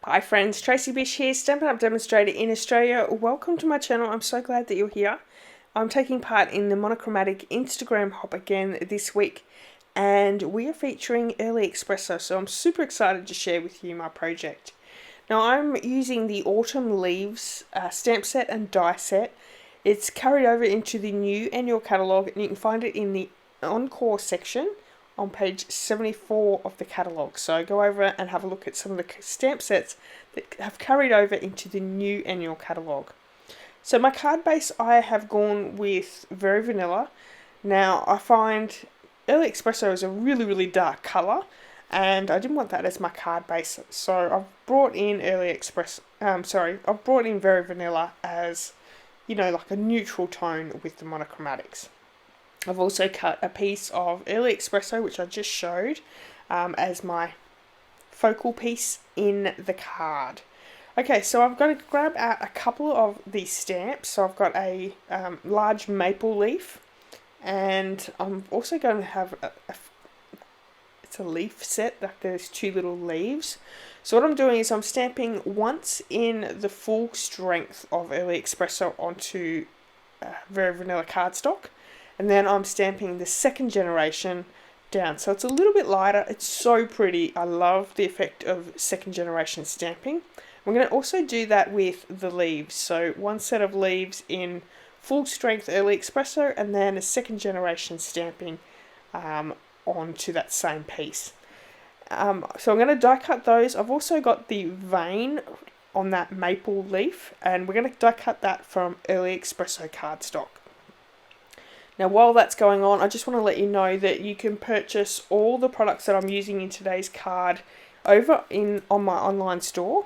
Hi friends, Tracy.bish here, Stampin' Up! Demonstrator in Australia. Welcome to my channel. I'm so glad that you're here. I'm taking part in the Monochromatic Instagram hop again this week, and we are featuring Early Espresso, so I'm super excited to share with you my project. Now I'm using the Autumn Leaves stamp set and die set. It's carried over into the new annual catalogue, and you can find it in the Encore section on page 74 of the catalogue. So go over and have a look at some of the stamp sets that have carried over into the new annual catalogue. So my card base, I have gone with Very Vanilla. Now I find Early Espresso is a really dark colour, and I didn't want that as my card base, so I've brought in I've brought in Very Vanilla as, like a neutral tone with the monochromatics. I've also cut a piece of Early Espresso, which I just showed, as my focal piece in the card. Okay, so I've got to grab out a couple of these stamps. So I've got a large maple leaf, and I'm also going to have it's a leaf set, like there's two little leaves. So what I'm doing is I'm stamping once in the full strength of Early Espresso onto Very Vanilla cardstock, and then I'm stamping the second generation down. So it's a little bit lighter. It's so pretty. I love the effect of second generation stamping. We're going to also do that with the leaves. So one set of leaves in full strength Early Espresso, and then a second generation stamping onto that same piece. So I'm going to die cut those. I've also got the vein on that maple leaf, and we're going to die cut that from Early Espresso cardstock. Now while that's going on, I just want to let you know that you can purchase all the products that I'm using in today's card over on my online store.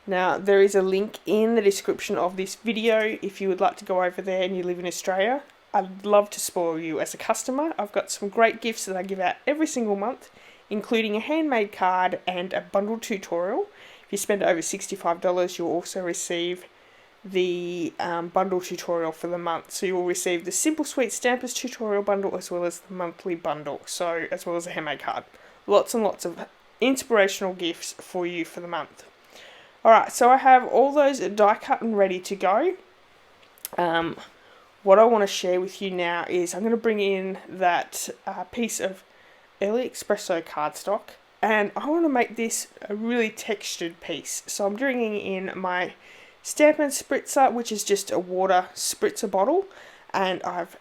Now there is a link in the description of this video if you would like to go over there and you live in Australia. I'd love to spoil you as a customer. I've got some great gifts that I give out every single month, including a handmade card and a bundle tutorial. If you spend over $65, you'll also receive the bundle tutorial for the month. So you will receive the Simple Sweet Stampers tutorial bundle as well as the monthly bundle, so as well as a handmade card. Lots and lots of inspirational gifts for you for the month. Alright, so I have all those die cut and ready to go. What I want to share with you now is I'm going to bring in that piece of Early Espresso cardstock, and I want to make this a really textured piece. So I'm bringing in my Stampin' Spritzer, which is just a water spritzer bottle, and I've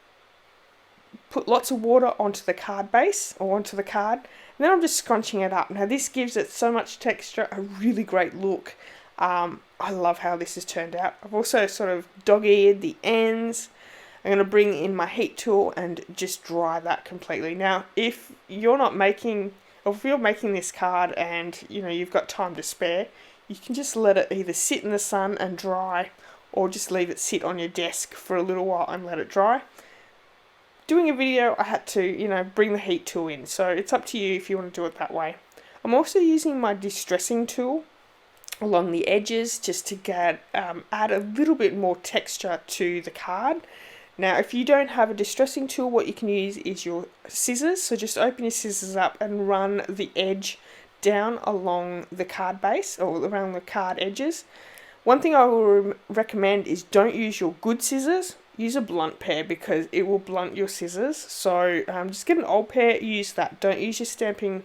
put lots of water onto the card base, or onto the card, and then I'm just scrunching it up. Now this gives it so much texture, a really great look. I love how this has turned out. I've also sort of dog-eared the ends. I'm going to bring in my heat tool and just dry that completely. Now if you're making this card and you've got time to spare, you can just let it either sit in the sun and dry, or just leave it sit on your desk for a little while and let it dry. Doing a video, I had to, bring the heat tool in, so it's up to you if you want to do it that way. I'm also using my distressing tool along the edges just to add a little bit more texture to the card. Now if you don't have a distressing tool, what you can use is your scissors. So just open your scissors up and run the edge down along the card base, or around the card edges. One thing I will recommend is don't use your good scissors. Use a blunt pair because it will blunt your scissors. So just get an old pair, use that. Don't use your stamping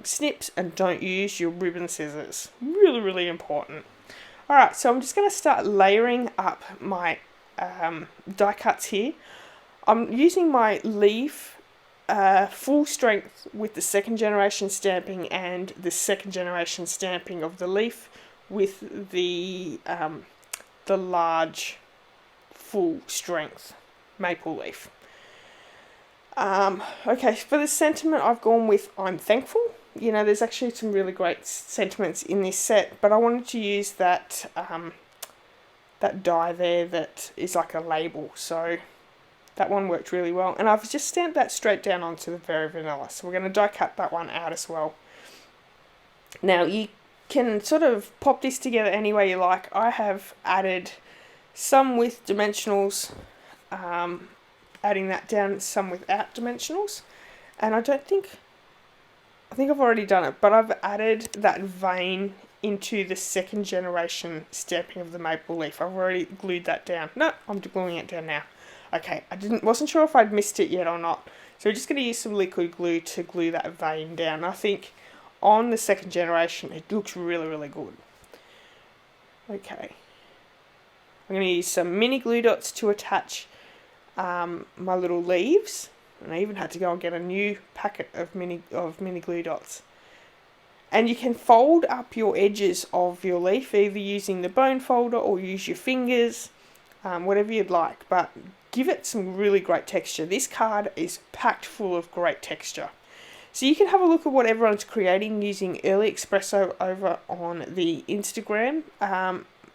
snips, and don't use your ribbon scissors. Really important. Alright, so I'm just going to start layering up my die cuts here. I'm using my leaf full strength with the second generation stamping, and the second generation stamping of the leaf with the large full strength maple leaf. Okay, for the sentiment I've gone with I'm thankful. There's actually some really great sentiments in this set, but I wanted to use that die there that is like a label, so that one worked really well, and I've just stamped that straight down onto the Very Vanilla, so we're going to die cut that one out as well. Now you can sort of pop this together any way you like. I have added some with dimensionals, adding that down, some without dimensionals, and I don't think I think I've already done it, but I've added that vein into the second generation stamping of the maple leaf. I've already glued that down. No, I'm gluing it down now. Okay, wasn't sure if I'd missed it yet or not. So we're just going to use some liquid glue to glue that vein down. I think on the second generation it looks really, really good. Okay. I'm going to use some mini glue dots to attach my little leaves. And I even had to go and get a new packet of mini glue dots. And you can fold up your edges of your leaf, either using the bone folder or use your fingers, whatever you'd like. But give it some really great texture. This card is packed full of great texture. So you can have a look at what everyone's creating using Early Espresso over on the Instagram.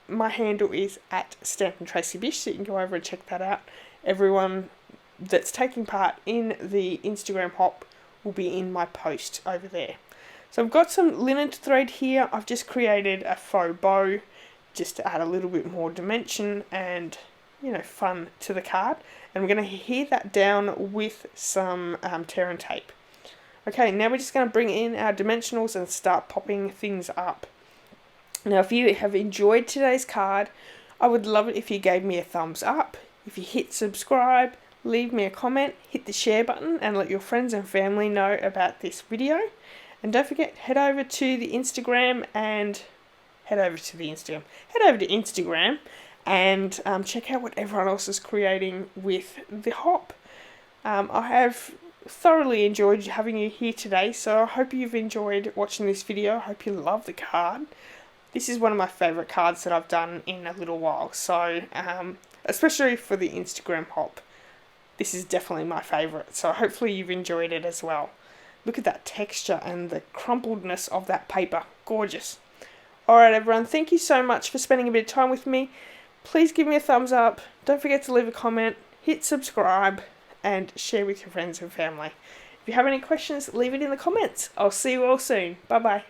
My handle is at @tracy.bish, so you can go over and check that out. Everyone that's taking part in the Instagram hop will be in my post over there. So I've got some linen thread here. I've just created a faux bow just to add a little bit more dimension and, you know, fun to the card. And we're going to adhere that down with some tear and tape. Okay, now we're just going to bring in our dimensionals and start popping things up. Now, if you have enjoyed today's card, I would love it if you gave me a thumbs up. If you hit subscribe, leave me a comment, hit the share button, and let your friends and family know about this video. And don't forget, head over to Instagram and check out what everyone else is creating with the hop. I have thoroughly enjoyed having you here today, so I hope you've enjoyed watching this video. I hope you love the card. This is one of my favourite cards that I've done in a little while, so especially for the Instagram hop. This is definitely my favourite, so hopefully you've enjoyed it as well. Look at that texture and the crumpledness of that paper. Gorgeous. Alright everyone, thank you so much for spending a bit of time with me. Please give me a thumbs up. Don't forget to leave a comment, hit subscribe, and share with your friends and family. If you have any questions, leave it in the comments. I'll see you all soon. Bye bye.